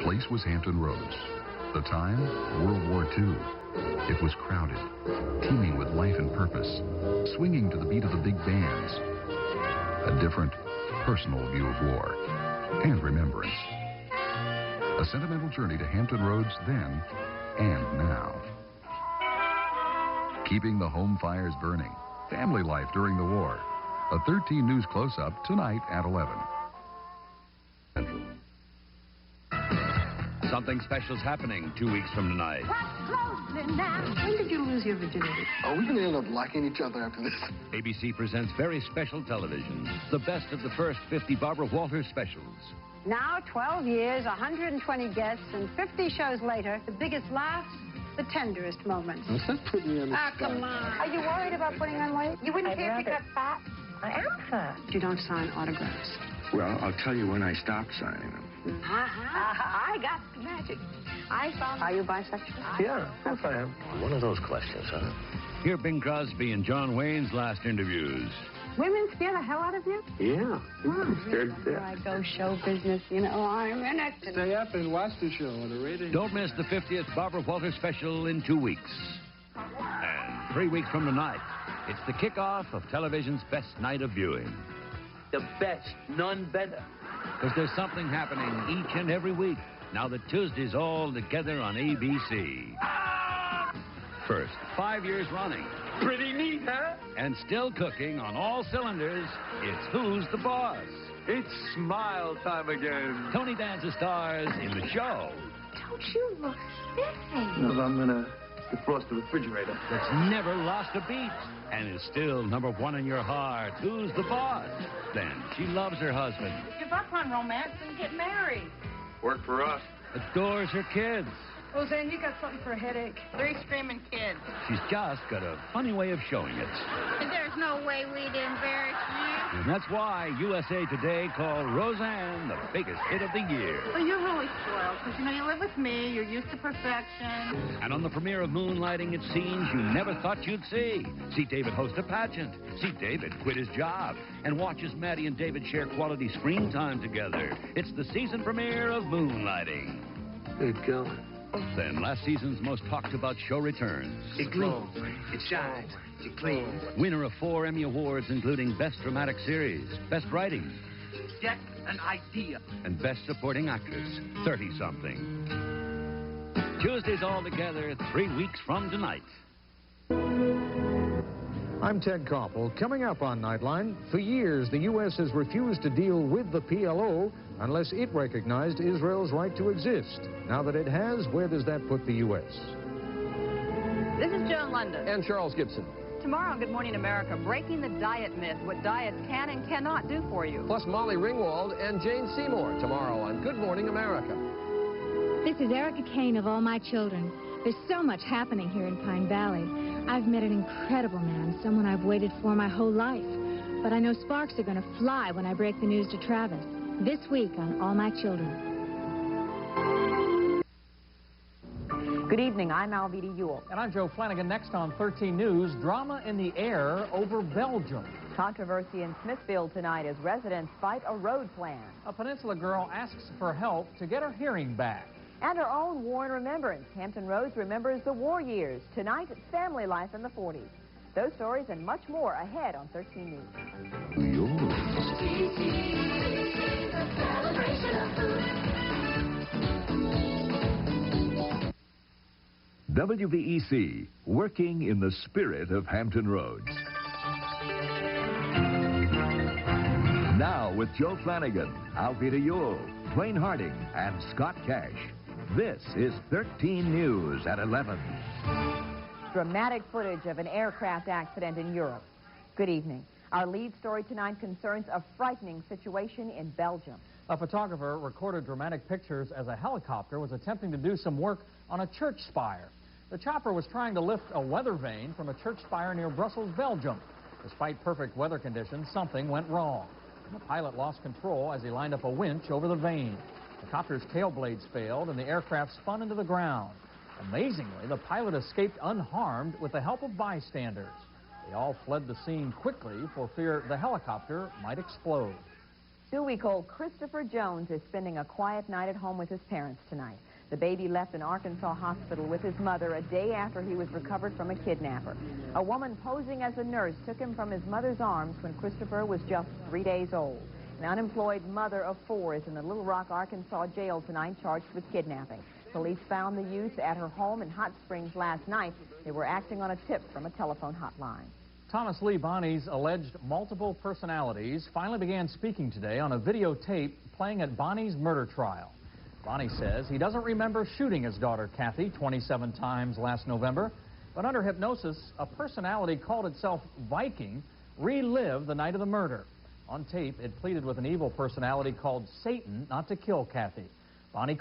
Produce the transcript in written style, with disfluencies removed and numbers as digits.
place was Hampton Roads. The time, World War II. It was crowded, teeming with life and purpose, swinging to the beat of the big bands. A different, personal view of war and remembrance. A sentimental journey to Hampton Roads then and now. Keeping the home fires burning. Family life during the war. A 13 News close-up tonight at 11. Something special's happening 2 weeks from tonight. When did you lose your virginity? Are we going to end up liking each other after this? ABC presents very special television. The best of the first 50 Barbara Walters specials. Now, 12 years, 120 guests, and 50 shows later, the biggest laughs, the tenderest moments. Does that put me on the spot? Come on. Are you worried about putting on weight? You wouldn't care if you got fat? I am fat. You don't sign autographs. Well, I'll tell you when I stopped signing them. I got the magic. I found... Are you bisexual? Yeah, of course I am. One of those questions, huh? Hear Bing Crosby and John Wayne's last interviews. Women scare the hell out of you? Yeah. I'm scared to death. I go show business, you know, I'm in it. Stay up and watch the show on the radio. Don't miss the 50th Barbara Walters special in 2 weeks. And 3 weeks from tonight, it's the kickoff of television's best night of viewing. The best, none better. Because there's something happening each and every week, now that Tuesday's all together on ABC. First, 5 years running. Pretty neat, huh? And still cooking on all cylinders, it's Who's the Boss? It's smile time again. Tony Danza stars in the show. Don't you look spiffy? No, I'm going to defrost the refrigerator. That's never lost a beat and is still #1 in your heart. Who's the boss? Then she loves her husband. Give up on romance and get married. Work for us. Adores her kids. Roseanne, you got something for a headache. 3 screaming kids. She's just got a funny way of showing it. There's no way we'd embarrass you. And that's why USA Today called Roseanne the biggest hit of the year. Well, you're really spoiled, because, you know, you live with me, you're used to perfection. And on the premiere of Moonlighting, it scenes you never thought you'd see. See David host a pageant. See David quit his job. And watch as Maddie and David share quality screen time together. It's the season premiere of Moonlighting. Good going. Then last season's most talked about show returns. It gleams, it shines, it cleans. Winner of 4 Emmy Awards, including Best Dramatic Series, Best Writing, Get an idea. and Best Supporting Actress, 30-something. Tuesdays all together, 3 weeks from tonight. I'm Ted Koppel. Coming up on Nightline, for years the U.S. has refused to deal with the PLO unless it recognized Israel's right to exist. Now that it has, where does that put the U.S.? This is Joan London. And Charles Gibson. Tomorrow on Good Morning America, breaking the diet myth, what diets can and cannot do for you. Plus Molly Ringwald and Jane Seymour tomorrow on Good Morning America. This is Erica Kane of All My Children. There's so much happening here in Pine Valley. I've met an incredible man, someone I've waited for my whole life. But I know sparks are going to fly when I break the news to Travis. This week on All My Children. Good evening, I'm Alveda Ewell. And I'm Joe Flanagan. Next on 13 News, drama in the air over Belgium. Controversy in Smithfield tonight as residents fight a road plan. A Peninsula girl asks for help to get her hearing back. And our own war in remembrance. Hampton Roads remembers the war years. Tonight, family life in the 40s. Those stories and much more ahead on 13 News. WVEC, working in the spirit of Hampton Roads. Now with Joe Flanagan, Alveda Ewell, Dwayne Harding, and Scott Cash. This is 13 News at 11. Dramatic footage of an aircraft accident in Europe. Good evening. Our lead story tonight concerns a frightening situation in Belgium. A photographer recorded dramatic pictures as a helicopter was attempting to do some work on a church spire. The chopper was trying to lift a weather vane from a church spire near Brussels, Belgium. Despite perfect weather conditions, something went wrong. The pilot lost control as he lined up a winch over the vane. The copter's tail blades failed and the aircraft spun into the ground. Amazingly, the pilot escaped unharmed with the help of bystanders. They all fled the scene quickly for fear the helicopter might explode. 2-week-old Christopher Jones is spending a quiet night at home with his parents tonight. The baby left an Arkansas hospital with his mother a day after he was recovered from a kidnapper. A woman posing as a nurse took him from his mother's arms when Christopher was just 3 days old. An unemployed mother of 4 is in the Little Rock, Arkansas jail tonight charged with kidnapping. Police found the youth at her home in Hot Springs last night. They were acting on a tip from a telephone hotline. Thomas Lee Bonney's alleged multiple personalities finally began speaking today on a videotape playing at Bonney's murder trial. Bonney says he doesn't remember shooting his daughter Kathy 27 times last November, but under hypnosis, a personality called itself Viking relived the night of the murder. On tape, it pleaded with an evil personality called Satan not to kill Kathy. Bonney